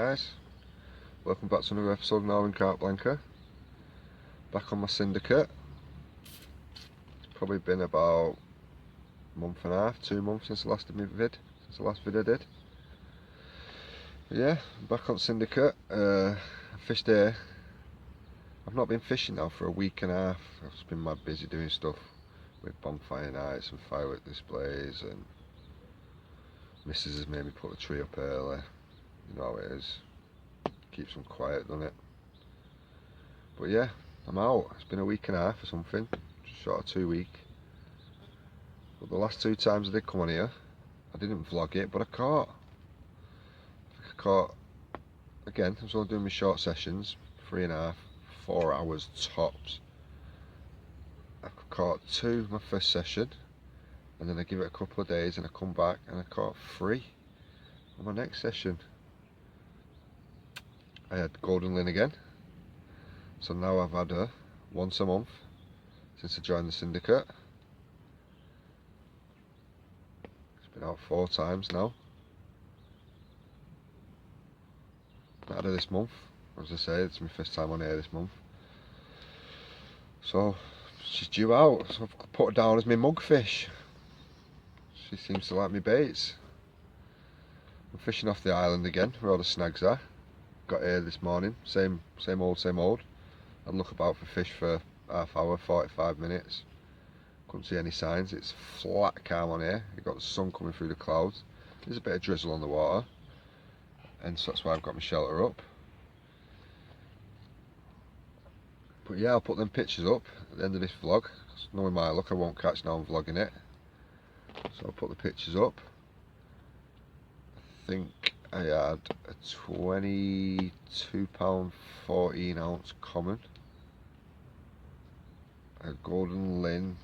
Guys, welcome back to another episode now in Carp. Back on my syndicate. It's probably been about a month and a half, 2 months since the last vid I did. But yeah, I'm back on syndicate. I fished here. I've not been fishing now for a week and a half. I've just been mad busy doing stuff with bonfire nights and firework displays, and Mrs. has made me put the tree up early. You know how it is. Keeps them quiet, doesn't it? But yeah, I'm out. It's been a week and a half or something, just short of 2 weeks. But the last 2 times I did come on here, I didn't vlog it, but I caught. I caught again. I was only doing my short sessions, 3.5, 4 hours tops. I caught 2 my first session, and then I give it a couple of days, and I come back and I caught 3 on my next session. I had golden lin again, so now I've had her once a month since I joined the syndicate. It's been out 4 times now. I had her this month. As I say, it's my first time on here this month, so she's due out. So I've put her down as my mugfish. She seems to like my baits. I'm fishing off the island again where all the snags are. Got here this morning, same old. I'd look about for fish for half hour, 45 minutes. Couldn't see any signs. It's flat calm on here. You've got the sun coming through the clouds. There's a bit of drizzle on the water, and so that's why I've got my shelter up. But yeah, I'll put them pictures up at the end of this vlog. Knowing my luck, I won't catch now I'm vlogging it. So I'll put the pictures up. I think I had a 22 pound 14 ounce common, a golden lin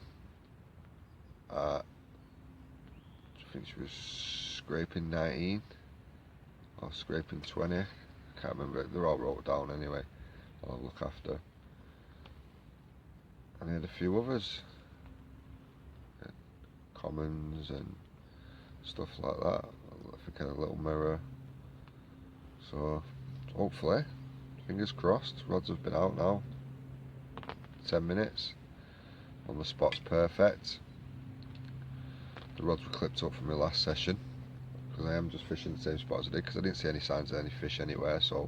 at, I think she was scraping 19 or scraping 20, I can't remember. They're all wrote down anyway, I'll look after. And I had a few others, commons and stuff like that. I think I had a little mirror. So hopefully, fingers crossed, rods have been out now 10 minutes on the spot's perfect. The rods were clipped up from my last session because I am just fishing the same spot as I did, because I didn't see any signs of any fish anywhere. So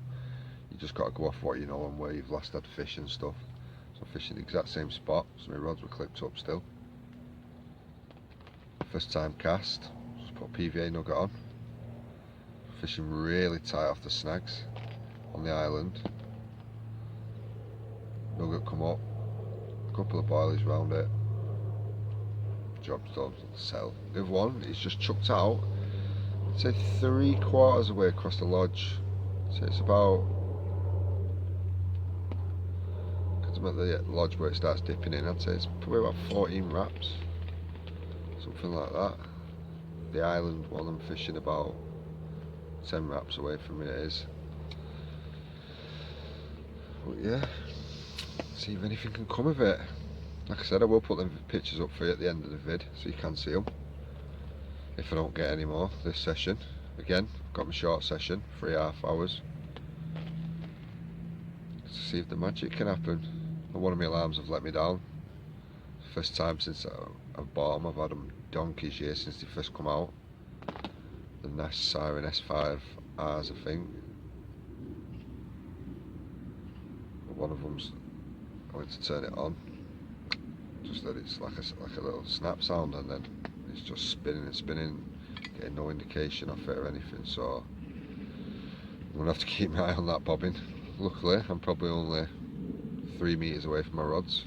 you just got to go off what you know and where you've last had fish and stuff. So I'm fishing the exact same spot, so my rods were clipped up still. First time cast, just put a PVA nugget on. Fishing really tight off the snags on the island. Nugget come up, a couple of boilies round it. Job's done, sell. The other one is just chucked out, I'd say 3/4 of the way across the lodge. So it's about, because I'm at the lodge where it starts dipping in, I'd say it's probably about 14 wraps, something like that. The island one I'm fishing about 10 wraps away from me it is. But yeah, see if anything can come of it. Like I said, I will put them pictures up for you at the end of the vid so you can see them, if I don't get any more this session. Again, I've got my short session, 3.5 hours, to see if the magic can happen. And one of my alarms have let me down. First time since I've bought them. I've had them donkey's year since they first come out. The Nest Siren S5Rs, I think. But one of them's, I went to turn it on, just that it's like a little snap sound, and then it's just spinning and spinning, getting no indication of it or anything. So I'm gonna have to keep my eye on that bobbin. Luckily, I'm probably only 3 meters away from my rods,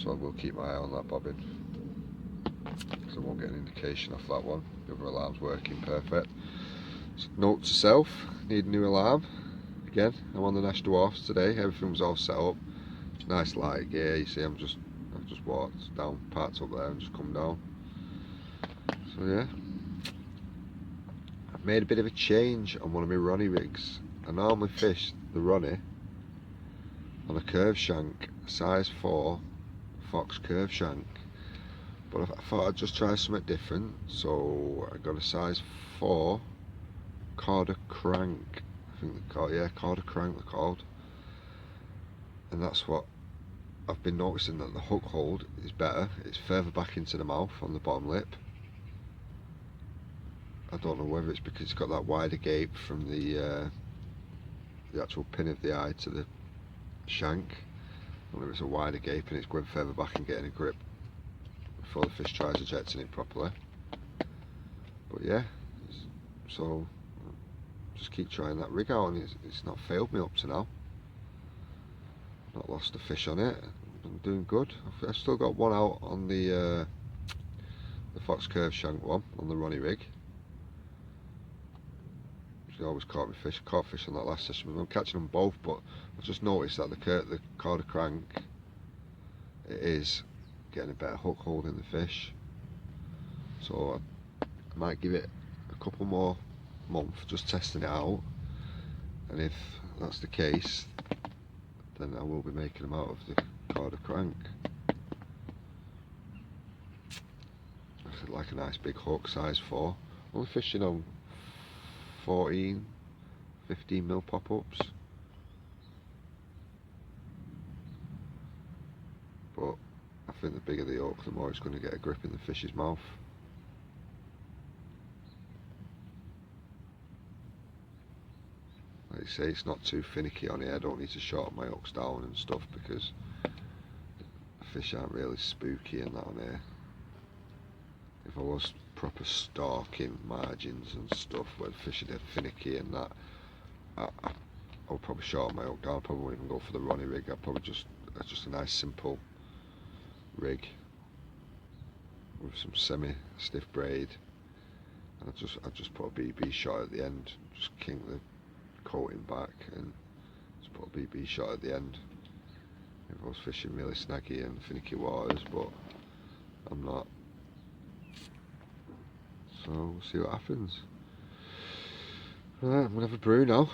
so I will keep my eye on that bobbin, because I won't get an indication off that one. The other alarm's working perfect. So, note to self, need a new alarm. Again, I'm on the Nash Dwarfs today, everything was all set up. Nice light gear, you see I've just walked down, parked up there and just come down. So yeah, I've made a bit of a change on one of my Ronnie rigs. I normally fish the Ronnie on a curve shank, size 4 Fox curve shank, but I thought I'd just try something different, so I got a size 4 Carp crank. I think they're called, yeah, Carp crank they're called. And that's what I've been noticing, that the hook hold is better. It's further back into the mouth on the bottom lip. I don't know whether it's because it's got that wider gape from the actual pin of the eye to the shank. I don't know if it's a wider gape and it's going further back and getting a grip before the fish tries ejecting it properly. But yeah, so just keep trying that rig out, and it's not failed me up to now. Not lost a fish on it. I'm doing good. I've still got one out on the fox curve shank one on the Ronnie rig. She always caught me fish. I caught fish on that last session. I'm catching them both, but I've just noticed that the Carp crank, it is getting a better hook hold in the fish. So I might give it a couple more months just testing it out, and if that's the case, then I will be making them out of the Carp crank. Like a nice big hook, size 4. Only fishing on 14, 15 mil pop-ups. But I think the bigger the hook, the more it's going to get a grip in the fish's mouth. Like I say, it's not too finicky on here. I don't need to shorten my hooks down and stuff because the fish aren't really spooky and that on here. If I was proper stalking margins and stuff where the fish are finicky and that, I would probably shorten my hook down. I probably wouldn't even go for the Ronnie rig. I'd probably just a nice simple rig with some semi-stiff braid, and I'd just put a BB shot at the end, just kink the coating back and just put a BB shot at the end if I was fishing really snaggy and finicky waters, but I'm not. So we'll see what happens. Right, I'm going to have a brew now,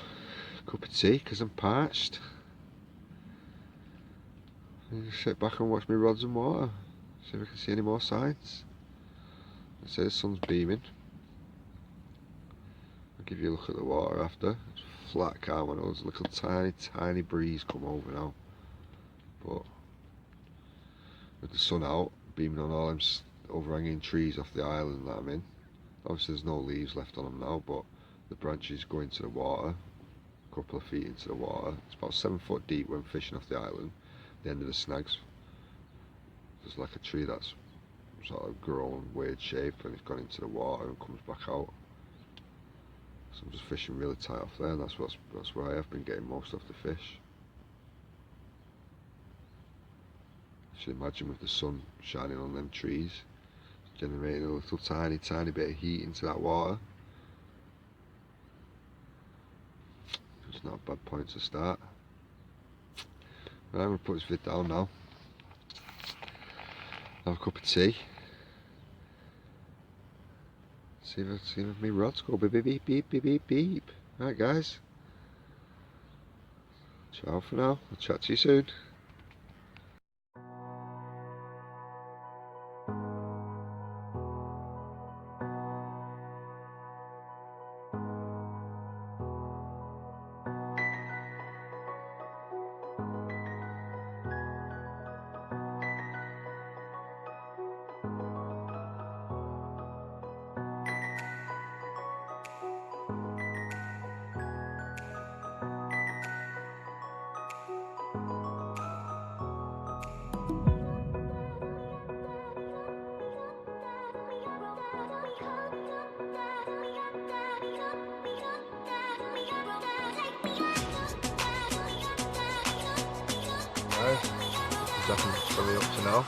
a cup of tea because I'm parched. Sit back and watch my rods and water, see if I can see any more signs. I say the sun's beaming. I'll give you a look at the water after. It's flat calm, I know there's a little tiny breeze come over now, but with the sun out, beaming on all them overhanging trees off the island that I'm in. Obviously there's no leaves left on them now, but the branches go into the water, a couple of feet into the water. It's about 7 foot deep when fishing off the island. The end of the snags, there's like a tree that's sort of grown weird shape and it's gone into the water and comes back out. So I'm just fishing really tight off there, and that's where I have been getting most of the fish. You should imagine with the sun shining on them trees, generating a little tiny bit of heat into that water. It's not a bad point to start. Right, I'm going to put this vid down now. Have a cup of tea. See if my rods go beep beep beep beep beep beep. Right guys. Ciao for now. I'll chat to you soon. Nothing fully up to now.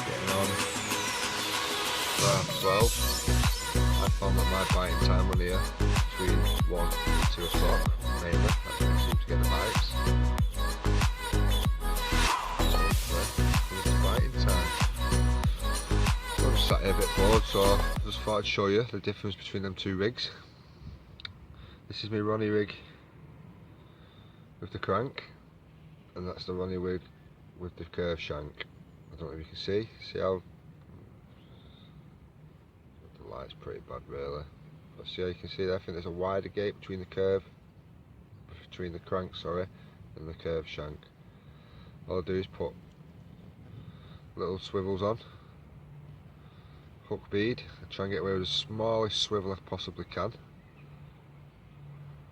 Getting on for 12. I found that my biting time on here between 1 and 2 o'clock mainly. That's when I seem to get the bites. So it's biting time. So I'm sat here a bit bored, so I just thought I'd show you the difference between them two rigs. This is my Ronnie rig with the crank, and that's the Ronnie rig with the curve shank. I don't know if you can see how the light's pretty bad really. Let's see how you can see there. I think there's a wider gate between the curve, between the crank, sorry, and the curved shank. All I do is put little swivels on, hook bead, and try and get away with the smallest swivel I possibly can.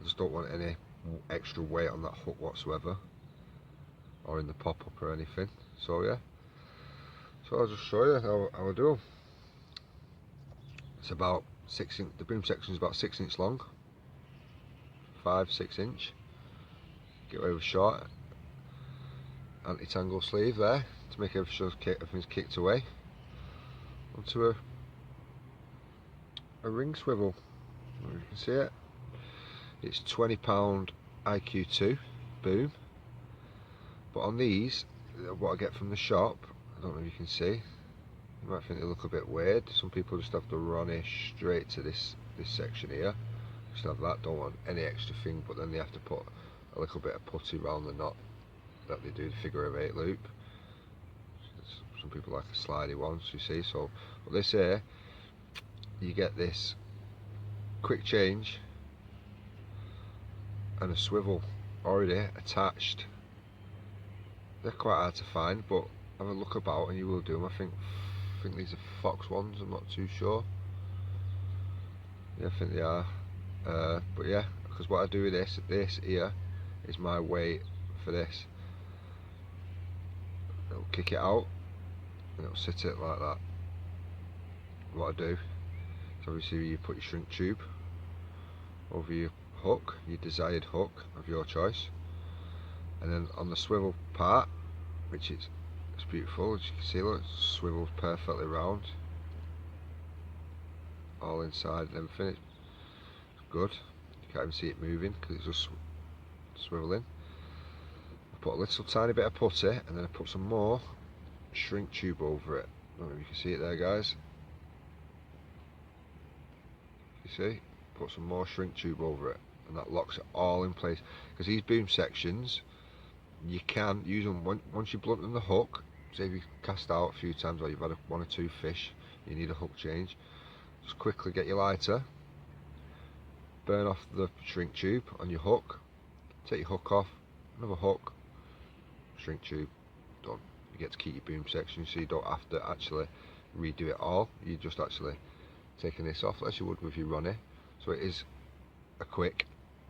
I just don't want any extra weight on that hook whatsoever, or in the pop-up or anything. So yeah, so I'll just show you how I do them. It's about 6 inch, the boom section is about 6 inch long, 5-6 inch. Get away with short anti-tangle sleeve there to make everything's kicked away onto a ring swivel. You can see it. It's £20 IQ2 boom, but on these, what I get from the shop, I don't know if you can see, you might think they look a bit weird. Some people just have to run it straight to this section here, just have that, don't want any extra thing, but then they have to put a little bit of putty around the knot that they do the figure of 8 loop. Some people like a slidey one, so you see. So but this here, you get this quick change and a swivel already attached. They're quite hard to find, but have a look about and you will do them. I think these are Fox ones, I'm not too sure. Yeah, I think they are. But yeah, because what I do with this here is my weight for this. It'll kick it out and it'll sit it like that. What I do is obviously you put your shrink tube over your hook, your desired hook of your choice, and then on the swivel part, which it's beautiful, as you can see, look, it swivels perfectly round, all inside and everything. It's good. You can't even see it moving because it's just swiveling. I put a little tiny bit of putty and then I put some more shrink tube over it. I don't know if you can see it there, guys. You see? Put some more shrink tube over it and that locks it all in place, because these boom sections, you can use them once you blunt the hook. Say if you cast out a few times or you've had 1 or 2 fish, you need a hook change, just quickly get your lighter, burn off the shrink tube on your hook, take your hook off, another hook, shrink tube, done. You get to keep your boom section, so you don't have to actually redo it all. You're just actually taking this off as you would with your runny. So it is a quick,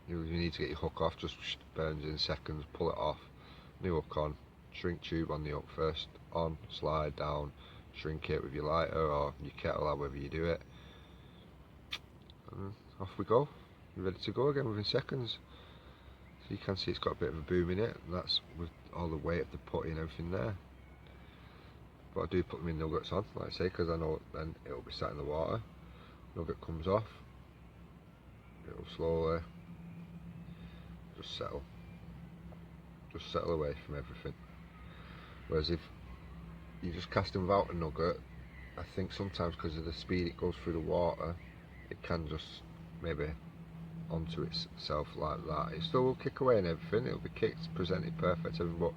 you need to get your hook off, just burns in seconds, pull it off, new hook on, shrink tube on the hook first, on, slide down, shrink it with your lighter or your kettle, however you do it, and off we go. You're ready to go again within seconds. So you can see it's got a bit of a boom in it, and that's with all the weight of the putty and everything there. But I do put them in nuggets on, like I say, because I know then it'll be sat in the water. Nugget comes off, it'll slowly just settle away from everything. Whereas if you just cast them without a nugget, I think sometimes because of the speed it goes through the water, it can just maybe onto itself like that. It still will kick away and everything, it'll be kicked, presented perfect, everything, but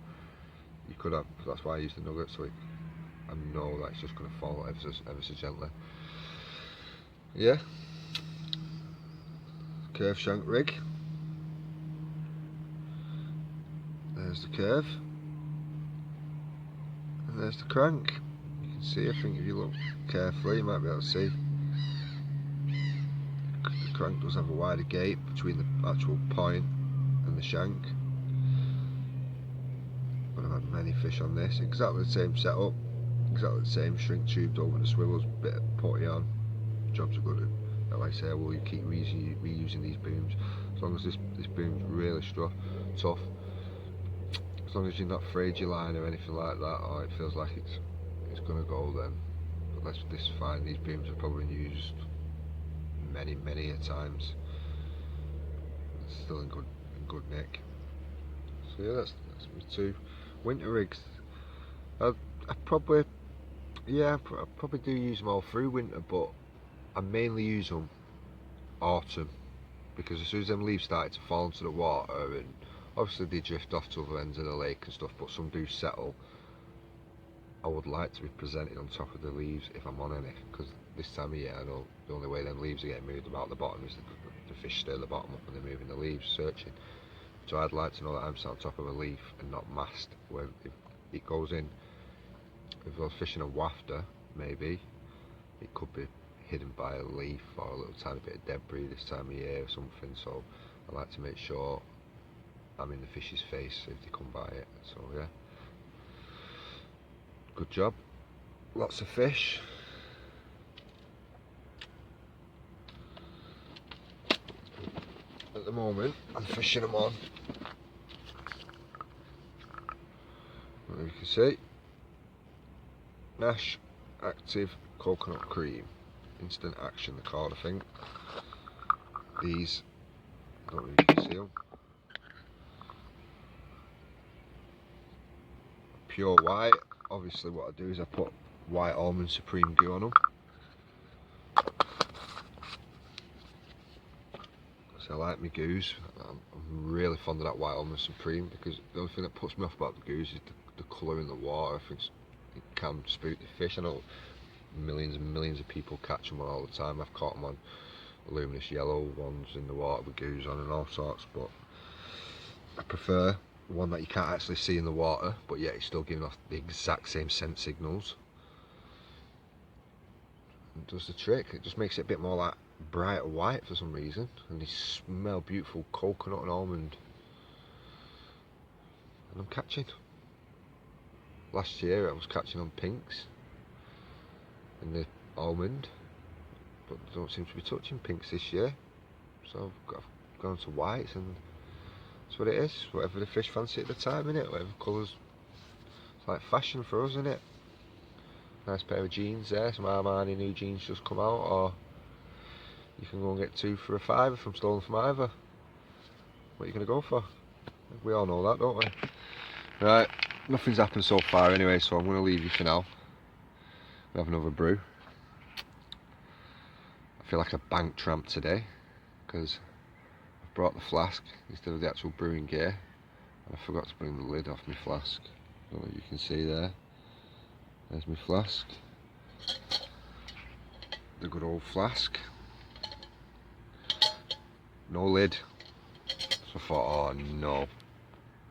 you could have, that's why I use the nugget, so I know that it's just going to fall ever so gently. Yeah, curve shank rig. There's the curve, and there's the crank. You can see, I think if you look carefully you might be able to see the crank does have a wider gate between the actual point and the shank. But I've had many fish on this, exactly the same setup, exactly the same, shrink tubed over the swivels, bit of putty on, jobs are good. And like I say, I will keep reusing these booms as long as this boom's really tough. As long as you're not afraid your line or anything like that, or it feels like it's gonna go, then but this is fine. These booms have probably been used many a times. It's still in good nick. So yeah, that's my 2 winter rigs. I probably do use them all through winter, but I mainly use them autumn, because as soon as them leaves started to fall into the water, and obviously they drift off to other ends of the lake and stuff, but some do settle, I would like to be presented on top of the leaves if I'm on any, because this time of year I know the only way them leaves are getting moved about the bottom is the fish stay at the bottom up and they're moving the leaves, searching. So I'd like to know that I'm sat on top of a leaf and not mast, where if it goes in, if I was fishing a wafter, maybe, it could be hidden by a leaf or a little tiny bit of debris this time of year or something, so I like to make sure I'm in the fish's face if they come by it. So yeah, good job, lots of fish. At the moment I'm fishing them on, you can see, Nash Active Coconut Cream, instant action they're called, I think. These, I don't know if you can see them, pure white. Obviously what I do is I put white almond supreme goo on them. So I like my goose. I'm really fond of that white almond supreme, because the only thing that puts me off about the goose is the colour in the water. I think it can spook the fish. I know millions and millions of people catch them on all the time. I've caught them on luminous yellow ones in the water with goose on and all sorts, but I prefer the one that you can't actually see in the water, but yet it's still giving off the exact same scent signals. It does the trick. It just makes it a bit more like brighter white for some reason, and they smell beautiful, coconut and almond. And I'm catching. Last year I was catching on pinks and the almond, but I don't seem to be touching pinks this year, so I've gone to whites, and that's what it is. Whatever the fish fancy at the time, innit? Whatever colours. It's like fashion for us, isn't it? Nice pair of jeans there, some Armani new jeans just come out, or you can go and get 2 for a £5 from Stolen from Ivor. What are you going to go for? We all know that, don't we? Right, nothing's happened so far anyway, so I'm going to leave you for now. We'll have another brew. I feel like a bank tramp today, because I've brought the flask instead of the actual brewing gear, and I forgot to bring the lid off my flask. I don't know if you can see there. There's my flask. The good old flask. No lid. So I thought, oh no.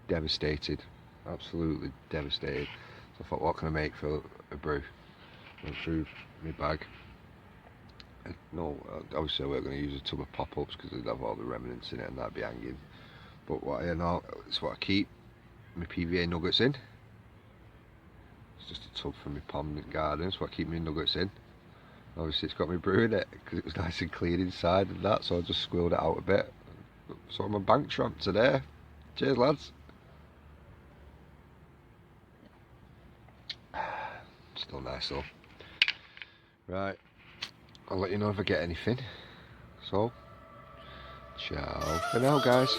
Devastated. Absolutely devastated. So I thought, what can I make for a brew? Went through my bag. No, obviously we're going to use a tub of pop-ups because they'd have all the remnants in it and that'd be hanging. But what I know, it's what I keep my PVA nuggets in. It's just a tub from my pond and garden, so I keep my nuggets in. Obviously it's got me brew in it because it was nice and clean inside and that, so I just squealed it out a bit. So I'm a bank tramp today. Cheers lads. Still nice though. Right, I'll let you know if I get anything. So, ciao for now guys.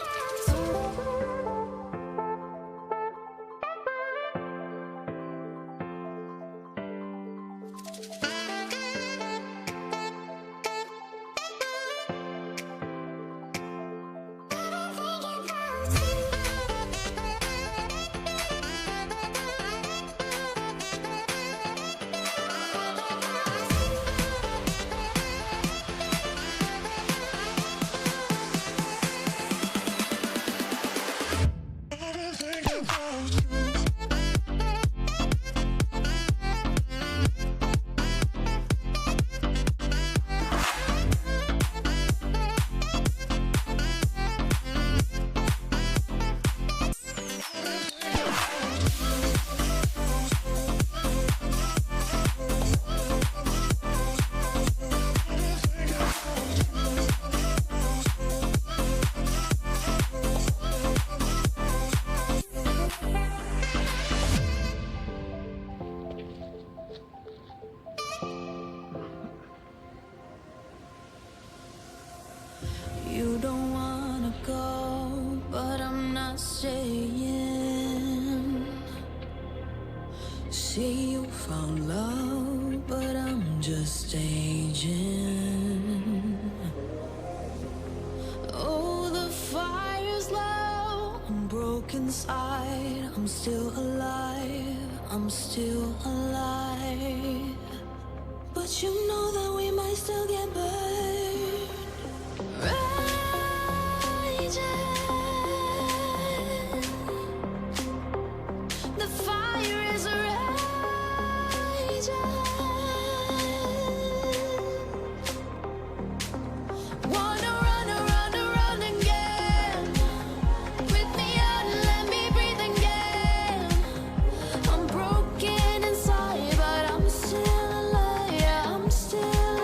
You don't wanna go, but I'm not staying. See, you found love, but I'm just staging. Oh, the fire's low, I'm broke inside, I'm still alive, I'm still alive. But you know that we might still get burned. Raging, the fire is raging. Wanna run again. Rip me out and let me breathe again. I'm broken inside, but I'm still alive. Yeah, I'm still alive.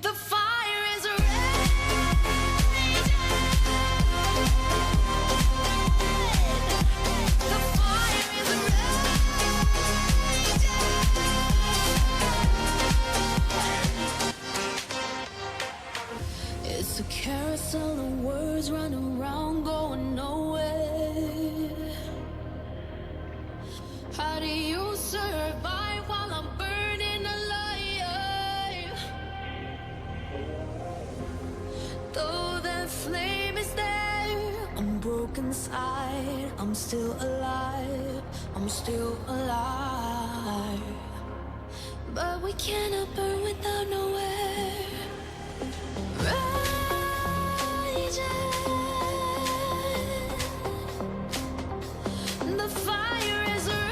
The fire is raging. The fire is raging. It's a carousel of words running around, going nowhere. How do you survive while I'm burning alive? Though the flame is there, I'm broken inside. I'm still alive. I'm still alive. But we cannot burn without nowhere. Raging, the fire is raging.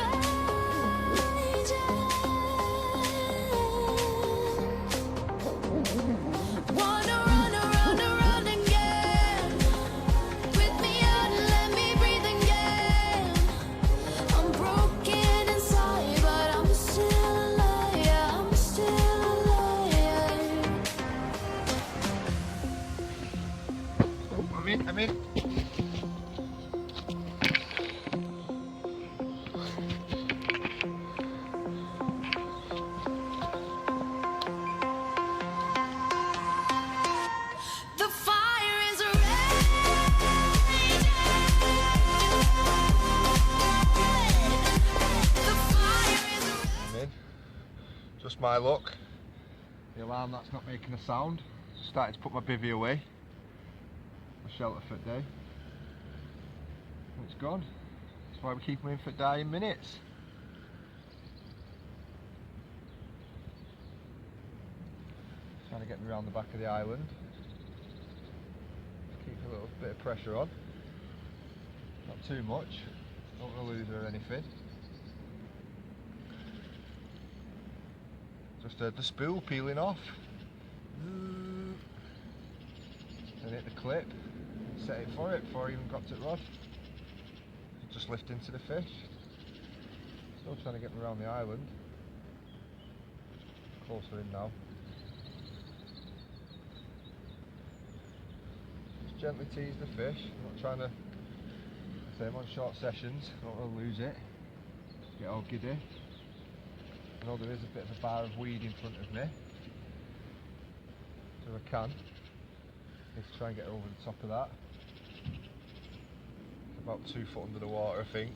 Wanna run again. Rip me out and let me breathe again. I'm broken inside, but I'm still alive. Yeah, I'm still alive. I'm in. The fire is raging. The fire is I'm in. Just my luck. The alarm that's not making a sound. Started to put my bivvy away. My shelter for the day. And it's gone. That's why we keep them in for dying minutes. Trying to get me around the back of the island. Keep a little bit of pressure on. Not too much. Don't want to lose her or anything. Just heard the spool peeling off. Then hit the clip. Set it for it before I even got to the rod. Just lift into the fish. Still trying to get me around the island. Closer in now. Just gently tease the fish. I'm not trying to. Say I'm on short sessions. I don't want to lose it. Get all giddy. I know there is a bit of a bar of weed in front of me. So I can. Need to try and get over the top of that. It's about 2 foot under the water, I think.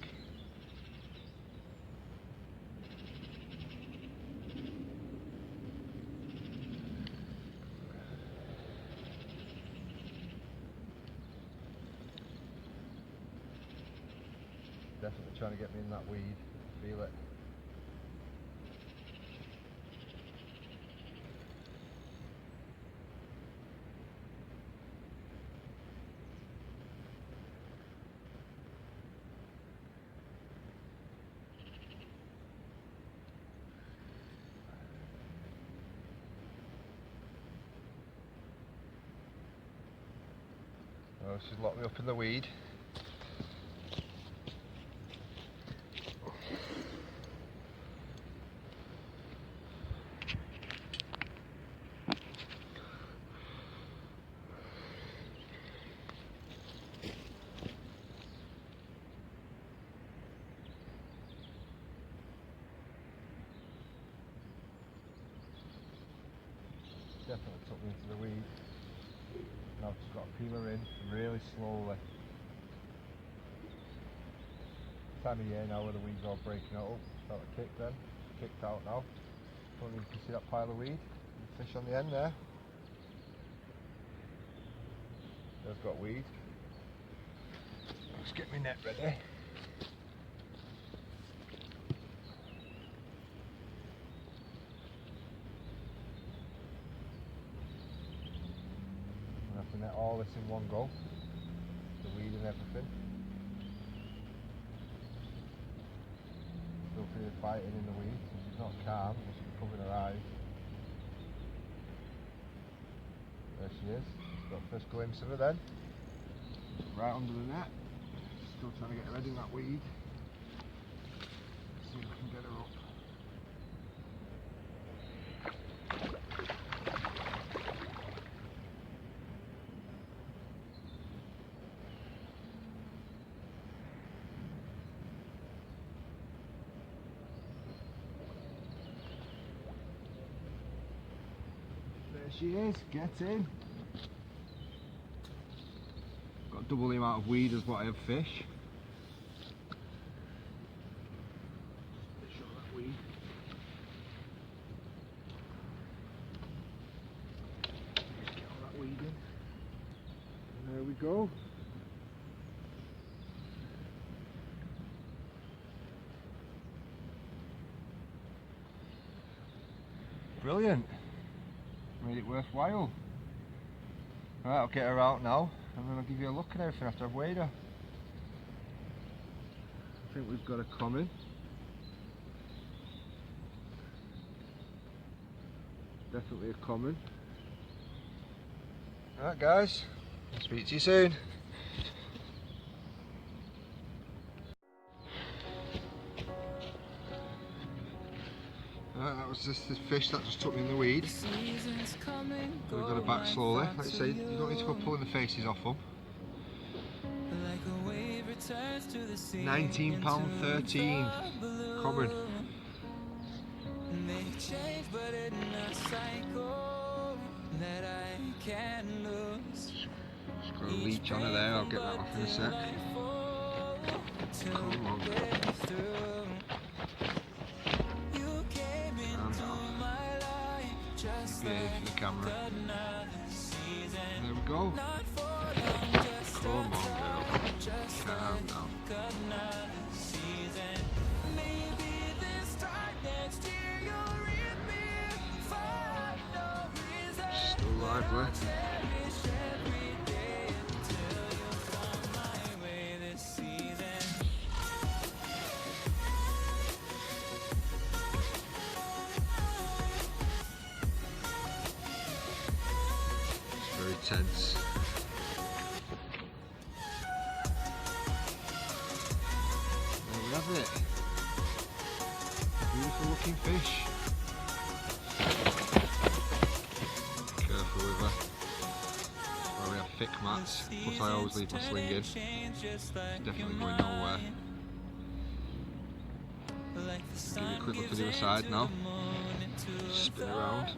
Definitely trying to get me in that weed. Feel it. Oh, she's locked me up in the weed. Definitely took me into the weed. Now I've just got to peel her in really slowly. time of year now where the weeds are all breaking out. Start to kick then. Kicked out now. You can see that pile of weed. The fish on the end there. They've got weed. Let's get my net ready. I'm going to have to net all this in one go. The weed and everything. Still feel her fighting in the weeds. She's not calm, but she's covering her eyes. There she is. Got a first glimpse of her then. Right under the net. Still trying to get her head in that weed. See if I can get her up. There she is, get in. Got double the amount of weed as what I have fish. Just show that weed. Just get all that weed in. And there we go. Brilliant. Made it worthwhile. Right, I'll get her out now and then I'll give you a look at everything after I've weighed her. I think we've got her coming. Definitely a common. Alright guys, I'll speak to you soon. That was just the fish that just took me in the weed. We've got it back slowly. Like I say, you don't need to go pulling the faces off them. £19.13. Common. Just got a leech on her there, I'll get that off in a sec. Come on. Behave for the camera. There we go. Come on, girl. Calm down. Still lively. Very tense. There we have it. Beautiful looking fish. Careful with her. Well, we have thick mats, plus I always leave my sling in. It's definitely going nowhere. Give you a quick look at the other side now. Spin around.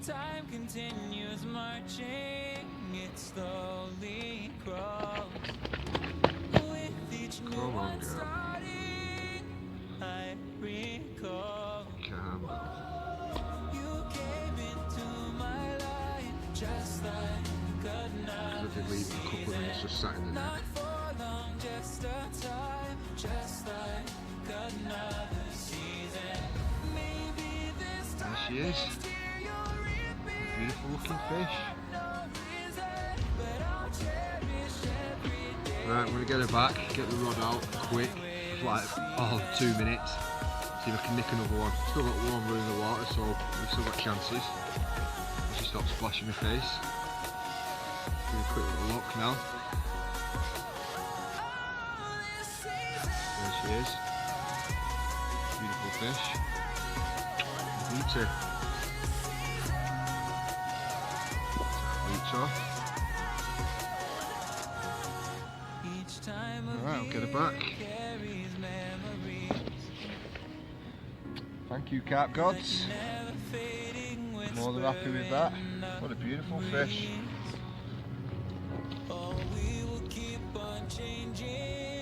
Time continues marching, it slowly crawls. With each new one starting, I recall. Calm down. You came into my life just like another. I did leave a couple of minutes just sat in the net. Not for long, just a time, just like another season. Maybe this time. There she is. Beautiful looking fish. Right, I'm going to get her back, get the rod out quick, like 2 minutes, see if I can nick another one. Still got one run in the water, so we've still got chances. She stopped splashing my face. Give a quick little look now. There she is. Beautiful fish. Beauty. Off. Alright, I'll get it back. Thank you, carp gods. More than happy with that. What a beautiful fish. on changing.